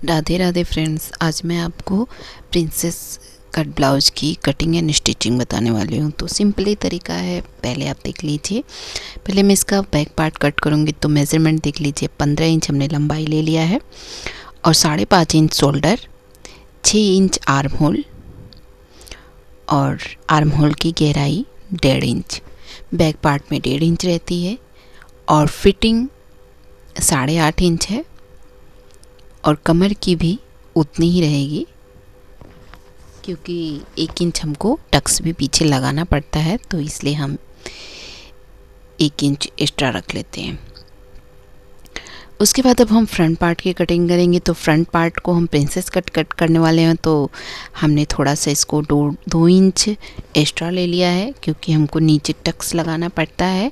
Radhe Radhe friends, आज मैं आपको प्रिंसेस कट ब्लाउज की कटिंग एंड स्टिचिंग बताने वाली हूँ। तो सिंपली तरीका है, पहले आप देख लीजिए। पहले मैं इसका बैक पार्ट कट करूँगी तो मेज़रमेंट देख लीजिए। 15 इंच हमने लंबाई ले लिया है और 5.5 inch shoulder, 6 inch arm hole और आर्म होल की गहराई 1.5 इंच। बैक पार्ट में 1.5 इंच रहती है और फिटिंग 8.5 इंच है और कमर की भी उतनी ही रहेगी, क्योंकि 1 इंच हमको टक्स भी पीछे लगाना पड़ता है, तो इसलिए हम 1 इंच एक्स्ट्रा रख लेते हैं। उसके बाद अब हम फ्रंट पार्ट की कटिंग करेंगे। तो फ्रंट पार्ट को हम प्रिंसेस कट करने वाले हैं, तो हमने थोड़ा सा इसको 2 इंच एक्स्ट्रा ले लिया है, क्योंकि हमको नीचे टक्स लगाना पड़ता है।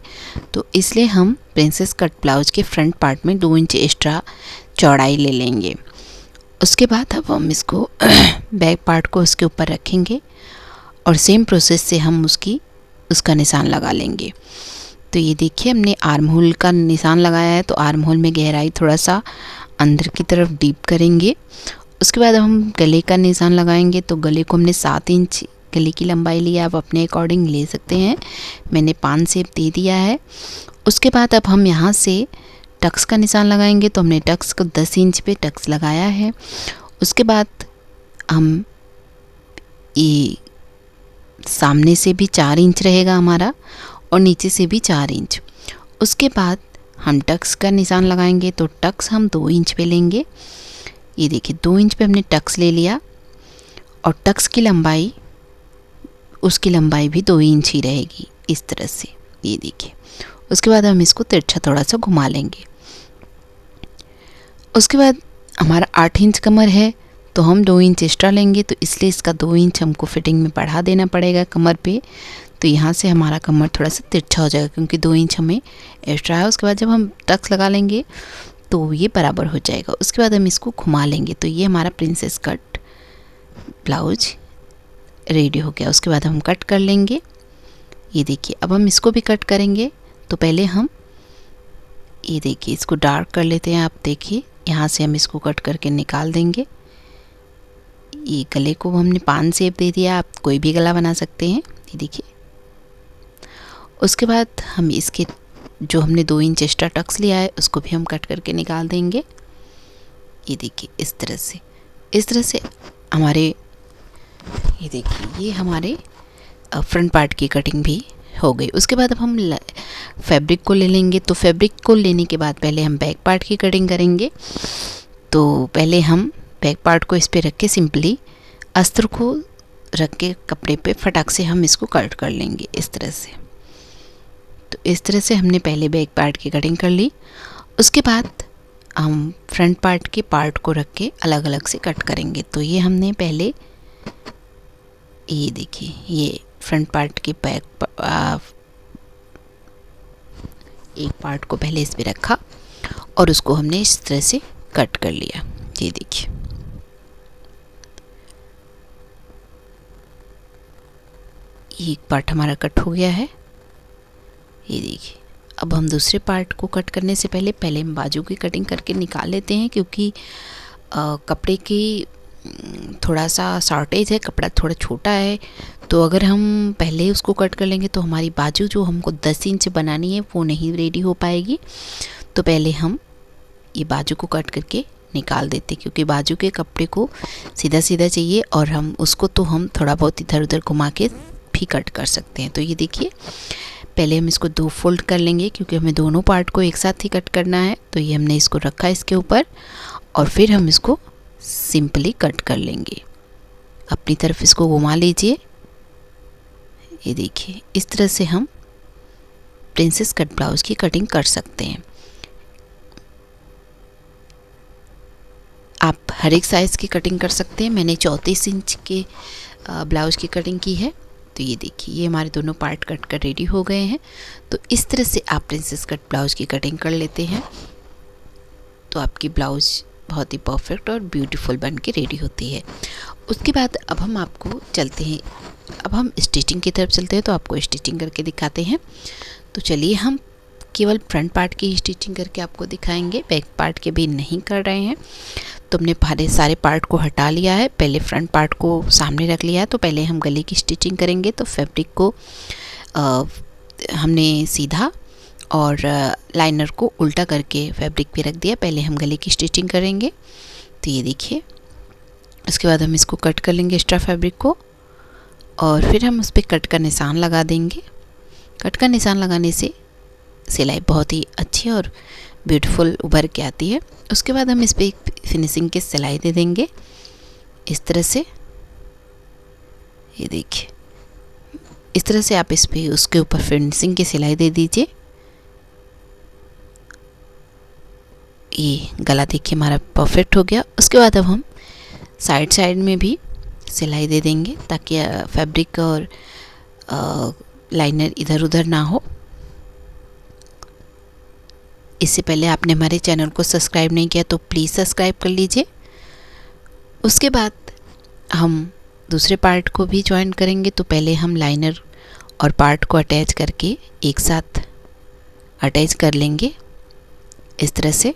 तो इसलिए हम प्रिंसेस कट ब्लाउज के फ्रंट पार्ट में 2 इंच एक्स्ट्रा चौड़ाई ले लेंगे। उसके बाद अब हम इसको बैक पार्ट को उसके ऊपर रखेंगे और सेम प्रोसेस से हम उसका निशान लगा लेंगे। तो ये देखिए, हमने आर्म होल का निशान लगाया है, तो आर्म होल में गहराई थोड़ा सा अंदर की तरफ डीप करेंगे। उसके बाद हम गले का निशान लगाएंगे। तो गले को हमने 7 इंच गले की लंबाई लिया, आप अपने अकॉर्डिंग ले सकते हैं। मैंने 5 शेप दे दिया है। उसके बाद अब हम यहाँ से टक्स का निशान लगाएंगे। तो हमने टक्स को 10 इंच पे टक्स लगाया है। उसके बाद हम ये सामने से भी 4 इंच रहेगा हमारा और नीचे से भी 4 इंच। उसके बाद हम टक्स का निशान लगाएंगे। तो टक्स हम 2 इंच पे लेंगे। ये देखिए, 2 इंच पे हमने टक्स ले लिया और टक्स की लंबाई, उसकी लंबाई भी 2 इंच ही रहेगी, इस तरह से। ये देखिए, उसके बाद हम इसको तिरछा थोड़ा सा घुमा लेंगे। उसके बाद हमारा 8 इंच कमर है, तो हम 2 इंच एक्स्ट्रा लेंगे, तो इसलिए इसका 2 इंच हमको फिटिंग में बढ़ा देना पड़ेगा कमर पे। तो यहाँ से हमारा कमर थोड़ा सा तिरछा हो जाएगा, क्योंकि 2 इंच हमें एक्स्ट्रा है। उसके बाद जब हम टक्स लगा लेंगे तो ये बराबर हो जाएगा। उसके बाद हम इसको घुमा लेंगे। तो ये हमारा प्रिंसेस कट ब्लाउज रेडी हो गया। उसके बाद हम कट कर लेंगे। ये देखिए, अब हम इसको भी कट करेंगे। तो पहले हम ये देखिए, इसको डार्क कर लेते हैं। आप देखिए, यहाँ से हम इसको कट करके निकाल देंगे। ये गले को हमने 5 शेप दे दिया, आप कोई भी गला बना सकते हैं। ये देखिए, उसके बाद हम इसके जो हमने 2 इंच एक्स्ट्रा टक्स लिया है, उसको भी हम कट करके निकाल देंगे। ये देखिए, इस तरह से हमारे, ये देखिए, ये हमारे फ्रंट पार्ट की कटिंग भी हो गई। उसके बाद अब हम फैब्रिक को ले लेंगे। तो फैब्रिक को लेने के बाद पहले हम बैक पार्ट की कटिंग करेंगे। तो पहले हम बैक पार्ट को इस पे रख के, सिंपली अस्तर को रख के कपड़े पे फटाक से हम इसको कट कर लेंगे, इस तरह से। तो इस तरह से हमने पहले बैक पार्ट की कटिंग कर ली। उसके बाद हम फ्रंट पार्ट के पार्ट को रख के अलग अलग से कट करेंगे। तो ये हमने पहले, ये देखिए, ये फ्रंट पार्ट के एक पार्ट को पहले इस पे रखा और उसको हमने इस तरह से कट कर लिया। ये देखिए, एक पार्ट हमारा कट हो गया है। ये देखिए, अब हम दूसरे पार्ट को कट करने से पहले हम बाजू की कटिंग करके निकाल लेते हैं, क्योंकि कपड़े की थोड़ा सा शॉर्टेज है, कपड़ा थोड़ा छोटा है। तो अगर हम पहले उसको कट कर लेंगे तो हमारी बाजू जो हमको 10 इंच बनानी है वो नहीं रेडी हो पाएगी। तो पहले हम ये बाजू को कट करके निकाल देते, क्योंकि बाजू के कपड़े को सीधा सीधा चाहिए और हम उसको तो हम थोड़ा बहुत इधर उधर घुमा के भी कट कर सकते हैं। तो ये देखिए, पहले हम इसको 2 फोल्ड कर लेंगे, क्योंकि हमें दोनों पार्ट को एक साथ ही कट करना है। तो ये हमने इसको रखा इसके ऊपर और फिर हम इसको सिंपली कट कर लेंगे। अपनी तरफ इसको घुमा लीजिए। ये देखिए, इस तरह से हम प्रिंसेस कट ब्लाउज की कटिंग कर सकते हैं। आप हर एक साइज़ की कटिंग कर सकते हैं। मैंने 34 इंच के ब्लाउज की कटिंग की है। तो ये देखिए, ये हमारे दोनों पार्ट कट कर रेडी हो गए हैं। तो इस तरह से आप प्रिंसेस कट ब्लाउज की कटिंग कर लेते हैं, तो आपकी ब्लाउज बहुत ही परफेक्ट और ब्यूटीफुल बन के रेडी होती है। उसके बाद अब हम आपको चलते हैं, अब हम स्टिचिंग की तरफ चलते हैं। तो आपको स्टिचिंग करके दिखाते हैं। तो चलिए हम केवल फ्रंट पार्ट की स्टिचिंग करके आपको दिखाएंगे, बैक पार्ट के भी नहीं कर रहे हैं। तो हमने सारे पार्ट को हटा लिया है, पहले फ्रंट पार्ट को सामने रख लिया है। तो पहले हम गले की स्टिचिंग करेंगे। तो फैब्रिक को हमने सीधा और लाइनर को उल्टा करके फैब्रिक पे रख दिया। पहले हम गले की स्टिचिंग करेंगे। तो ये देखिए, उसके बाद हम इसको कट कर लेंगे एक्स्ट्रा फैब्रिक को, और फिर हम उस पर कट का निशान लगा देंगे। कट का निशान लगाने से सिलाई बहुत ही अच्छी और ब्यूटीफुल उभर के आती है। उसके बाद हम इस पर एक फिनिशिंग की सिलाई दे देंगे इस तरह से। ये देखिए, इस तरह से आप इस पे उसके ऊपर फिनिशिंग की सिलाई दे दीजिए। ये गला देखिए हमारा परफेक्ट हो गया। उसके बाद अब हम साइड में भी सिलाई दे देंगे ताकि फैब्रिक और लाइनर इधर उधर ना हो। इससे पहले आपने हमारे चैनल को सब्सक्राइब नहीं किया तो प्लीज़ सब्सक्राइब कर लीजिए। उसके बाद हम दूसरे पार्ट को भी ज्वाइन करेंगे। तो पहले हम लाइनर और पार्ट को अटैच करके एक साथ अटैच कर लेंगे इस तरह से।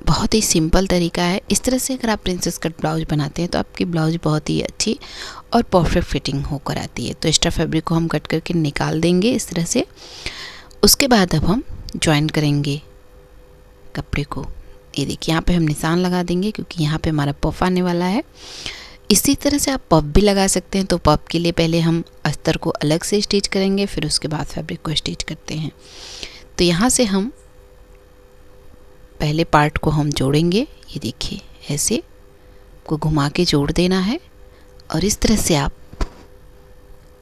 बहुत ही सिंपल तरीका है। इस तरह से अगर आप प्रिंसेस कट ब्लाउज बनाते हैं तो आपकी ब्लाउज बहुत ही अच्छी और परफेक्ट फिटिंग होकर आती है। तो एक्स्ट्रा फैब्रिक को हम कट करके निकाल देंगे इस तरह से। उसके बाद अब हम ज्वाइन करेंगे कपड़े को। ये देखिए, यहाँ पे हम निशान लगा देंगे क्योंकि यहाँ पे हमारा पफ आने वाला है। इसी तरह से आप पफ भी लगा सकते हैं। तो पफ के लिए पहले हम अस्तर को अलग से स्टिच करेंगे, फिर उसके बाद फैब्रिक को स्टिच करते हैं। तो यहाँ से हम पहले पार्ट को हम जोड़ेंगे। ये देखिए, ऐसे को घुमा के जोड़ देना है और इस तरह से आप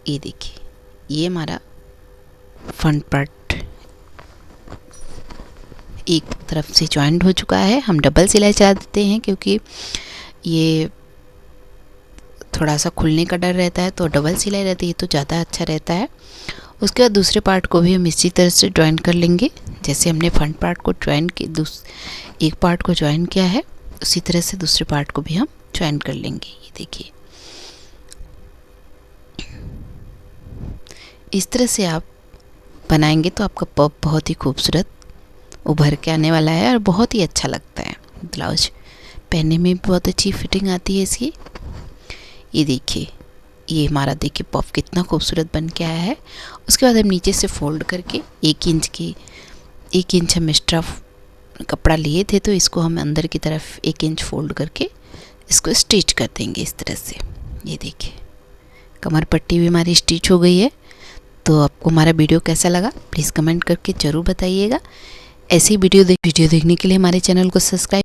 ये देखिए, ये हमारा फ्रंट पार्ट एक तरफ से जॉइंट हो चुका है। हम डबल सिलाई चला देते हैं क्योंकि ये थोड़ा सा खुलने का डर रहता है, तो डबल सिलाई रहती है तो ज़्यादा अच्छा रहता है। उसके बाद दूसरे पार्ट को भी हम इसी तरह से ज्वाइन कर लेंगे। जैसे हमने फ्रंट पार्ट को ज्वाइन किया, एक पार्ट को ज्वाइन किया है, उसी तरह से दूसरे पार्ट को भी हम ज्वाइन कर लेंगे। ये देखिए, इस तरह से आप बनाएंगे तो आपका पफ बहुत ही खूबसूरत उभर के आने वाला है और बहुत ही अच्छा लगता है। ब्लाउज पहनने में भी बहुत अच्छी फिटिंग आती है इसकी। ये देखिए, ये हमारा देखिए पफ कितना खूबसूरत बन के आया है। उसके बाद हम नीचे से फोल्ड करके 1 इंच हम एक्स्ट्रा कपड़ा लिए थे, तो इसको हम अंदर की तरफ 1 इंच फोल्ड करके इसको स्टिच कर देंगे इस तरह से। ये देखिए, कमर पट्टी भी हमारी स्टिच हो गई है। तो आपको हमारा वीडियो कैसा लगा प्लीज़ कमेंट करके ज़रूर बताइएगा। ऐसी वीडियो देखने के लिए हमारे चैनल को सब्सक्राइब